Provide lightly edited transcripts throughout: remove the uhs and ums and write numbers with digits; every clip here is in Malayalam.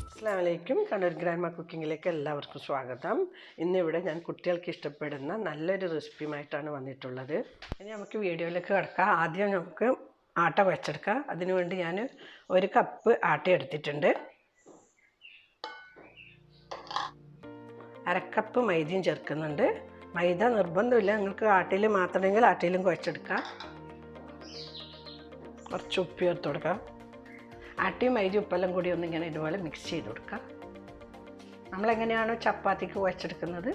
അസ്സലാമലൈക്കും. കണ്ണൂർ ഗ്രാൻഡ്മ കുക്കിങ്ങിലേക്ക് എല്ലാവർക്കും സ്വാഗതം. ഇന്നിവിടെ ഞാൻ കുട്ടികൾക്ക് ഇഷ്ടപ്പെടുന്ന നല്ലൊരു റെസിപ്പിയുമായിട്ടാണ് വന്നിട്ടുള്ളത്. ഇനി നമുക്ക് വീഡിയോയിലേക്ക് കിടക്കാം. ആദ്യം നമുക്ക് ആട്ട കുഴച്ചെടുക്കാം. അതിനുവേണ്ടി ഞാൻ 1 കപ്പ് ആട്ട എടുത്തിട്ടുണ്ട്. 1/2 കപ്പ് മൈദയും ചേർക്കുന്നുണ്ട്. മൈദ നിർബന്ധമില്ല, നിങ്ങൾക്ക് ആട്ടയിൽ മാത്രമെങ്കിൽ ആട്ടയിലും കുഴച്ചെടുക്കാം. കുറച്ച് ഉപ്പ് ചേർത്ത് കൊടുക്കാം. ആട്ടയും മൈദയും ഉപ്പെല്ലാം കൂടി ഒന്നിങ്ങനെ ഇതുപോലെ മിക്സ് ചെയ്ത് കൊടുക്കുക. നമ്മളെങ്ങനെയാണോ ചപ്പാത്തിക്ക് കുഴച്ചെടുക്കുന്നത്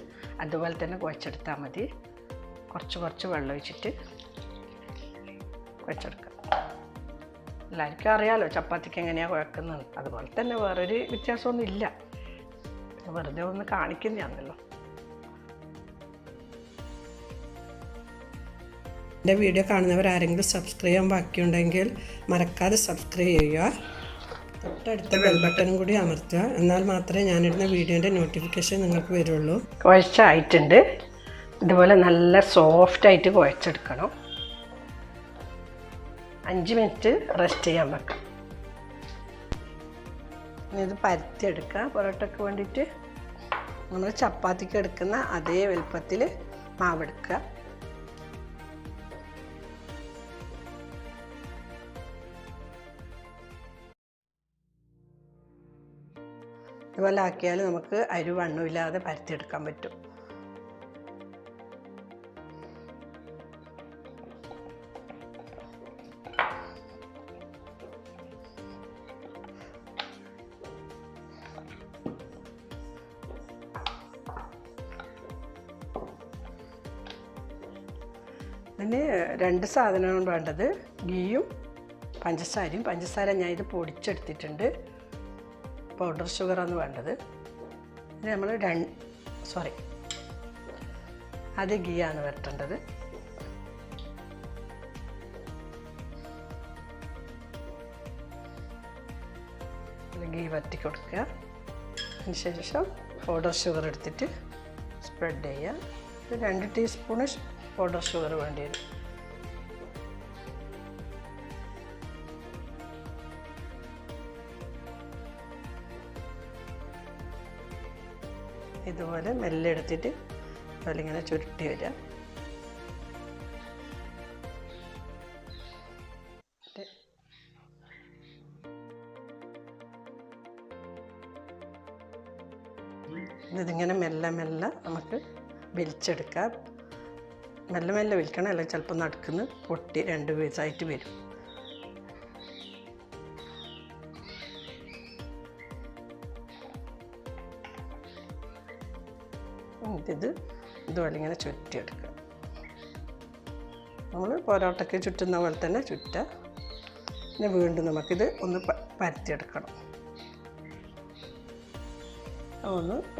അതുപോലെ തന്നെ കുഴച്ചെടുത്താൽ മതി. കുറച്ച് വെള്ളം ഒഴിച്ചിട്ട് കുഴച്ചെടുക്കുക. എല്ലാവർക്കും അറിയാമല്ലോ ചപ്പാത്തിക്ക് എങ്ങനെയാണ് കുഴക്കുന്നത്. അതുപോലെ തന്നെ വേറൊരു വ്യത്യാസമൊന്നും ഇല്ല, വെറുതെ ഒന്ന് കാണിക്കുന്നതാണല്ലോ. എൻ്റെ വീഡിയോ കാണുന്നവർ ആരെങ്കിലും സബ്സ്ക്രൈബ് ചെയ്യാൻ ബാക്കിയുണ്ടെങ്കിൽ മറക്കാതെ സബ്സ്ക്രൈബ് ചെയ്യുക. തൊട്ടടുത്ത ബെൽ ബട്ടണും കൂടി അമർത്തുക. എന്നാൽ മാത്രമേ ഞാനിടുന്ന വീഡിയോൻ്റെ നോട്ടിഫിക്കേഷൻ നിങ്ങൾക്ക് വരുള്ളൂ. കുഴച്ചായിട്ടുണ്ട്. ഇതുപോലെ നല്ല സോഫ്റ്റായിട്ട് കുഴച്ചെടുക്കണം. 5 മിനിറ്റ് റെസ്റ്റ് ചെയ്യാൻ വെക്കാം. ഇനി ഇത് പരത്തിയെടുക്കുക. പൊറോട്ടയ്ക്ക് വേണ്ടിയിട്ട് നമ്മൾ ചപ്പാത്തിക്ക് എടുക്കുന്ന അതേ വലുപ്പത്തിൽ മാവെടുക്കുക. ഇതുപോലെ ആക്കിയാൽ നമുക്ക് അരി വണ്ണമില്ലാതെ പരത്തിയെടുക്കാൻ പറ്റും. ഇതിന് 2 സാധനമാണ് വേണ്ടത്, ഗീയും പഞ്ചസാരയും. പഞ്ചസാര ഞാൻ ഇത് പൊടിച്ചെടുത്തിട്ടുണ്ട്. പൗഡർ ഷുഗറാണ് വേണ്ടത്. ഇത് നമ്മൾ അത് ഗീയാണ് വരട്ടേണ്ടത്. ഗീ വരട്ടി കൊടുക്കുക. അതിനുശേഷം പൗഡർ ഷുഗർ എടുത്തിട്ട് സ്പ്രെഡ് ചെയ്യുക. 2 ടീസ്പൂണ് പൗഡർ ഷുഗർ വേണ്ടി വരും. ഇതുപോലെ മെല്ലെ എടുത്തിട്ട് അതിലിങ്ങനെ ചുരുട്ടി വരിക. ഇതിങ്ങനെ മെല്ലെ നമുക്ക് വലിച്ചെടുക്കാം. മെല്ലെ വലിക്കണം, അല്ലെങ്കിൽ ചിലപ്പോൾ നടുക്കുന്ന് പൊട്ടി 2 പീസായിട്ട് വരും. ഇതുപോലെ ഇങ്ങനെ ചുറ്റിയെടുക്കുക. നമ്മൾ പൊറോട്ടയ്ക്ക് ചുറ്റുന്ന പോലെ തന്നെ ചുറ്റുക. പിന്നെ വീണ്ടും നമുക്കിത് ഒന്ന് പരത്തിയെടുക്കണം.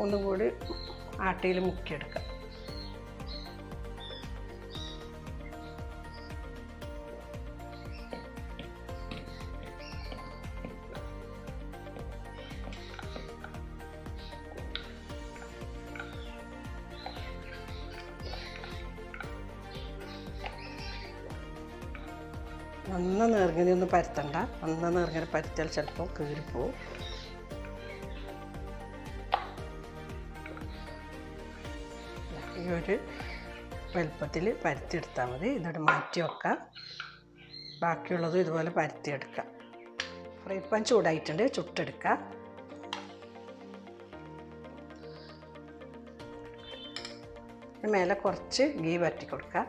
ഒന്നും കൂടി ആട്ടയിൽ മുക്കിയെടുക്കാം. നേർങ്ങനെ ഒന്നും പരത്തണ്ട. നേർങ്ങനെ പരത്തിയാൽ ചിലപ്പോൾ കീറിപ്പോവും. ഈ ഒരു വലുപ്പത്തിൽ പരത്തിയെടുത്താൽ മതി. ഇതോടെ മാറ്റി വെക്കാം. ബാക്കിയുള്ളത് ഇതുപോലെ പരത്തിയെടുക്കാം. ഫ്രൈ പാൻ ചൂടായിട്ടുണ്ട്, ചുട്ടെടുക്കുക. മേലെ കുറച്ച് ഗീ വരട്ടി കൊടുക്കുക.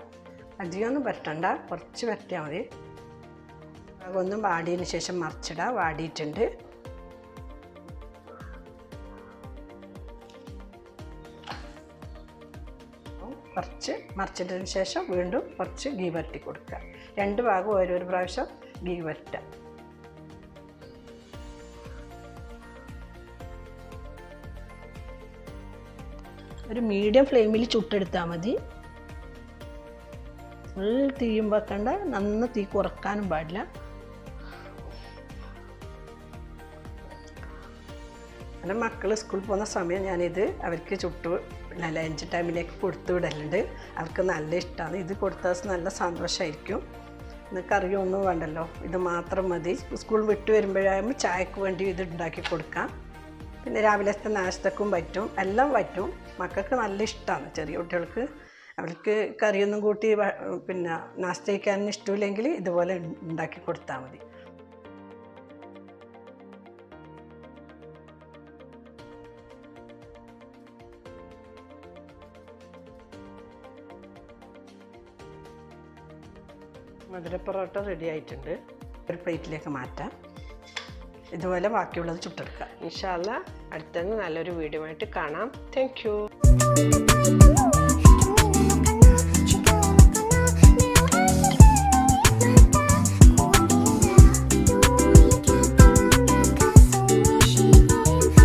അധികമൊന്നും പരട്ടണ്ട, കുറച്ച് പരത്തിയാൽ മതി. അതൊന്നും വാടിയതിന് ശേഷം മറിച്ചിടുക. വാടിയിട്ടുണ്ട്. കുറച്ച് മറിച്ചിട്ടതിന് ശേഷം വീണ്ടും കുറച്ച് ഗീ വരട്ടി കൊടുക്കുക. 2 ഭാഗം ഓരോരു പ്രാവശ്യം ഗീ വരട്ടുക. ഒരു മീഡിയം ഫ്ലെയിമിൽ ചുട്ടെടുത്താൽ മതി. ഫുൾ തീയും വെക്കണ്ട, നന്ന തീ കുറക്കാനും പാടില്ല. അങ്ങനെ മക്കൾ സ്കൂളിൽ പോകുന്ന സമയം ഞാനിത് അവർക്ക് ലഞ്ച് ടൈമിലേക്ക് കൊടുത്തു വിടലുണ്ട്. അവർക്ക് നല്ല ഇഷ്ടമാണ്. ഇത് കൊടുത്താൽ നല്ല സന്തോഷമായിരിക്കും. ഇന്ന് കറിയൊന്നും വേണ്ടല്ലോ, ഇത് മാത്രം മതി. സ്കൂൾ വിട്ട് വരുമ്പോഴാകുമ്പോൾ ചായക്ക് വേണ്ടി ഇത് ഉണ്ടാക്കി കൊടുക്കാം. പിന്നെ രാവിലത്തെ നാശ്തക്കും പറ്റും, എല്ലാം പറ്റും. മക്കൾക്ക് നല്ല ഇഷ്ടമാണ്, ചെറിയ കുട്ടികൾക്ക്. അവർക്ക് കറിയൊന്നും കൂട്ടി പിന്നെ നാശ്ത കഴിക്കാൻ ഇഷ്ടമില്ലെങ്കിൽ ഇതുപോലെ ഉണ്ടാക്കി കൊടുത്താൽ മതി. മധുര പൊറോട്ട റെഡി ആയിട്ടുണ്ട്. ഒരു പ്ലേറ്റിലേക്ക് മാറ്റാം. ഇതുപോലെ ബാക്കിയുള്ളത് ചുട്ടെടുക്കാം. ഇൻഷാ അല്ലാ അടുത്ത നല്ലൊരു വീഡിയോ ആയിട്ട് കാണാം. Thank you.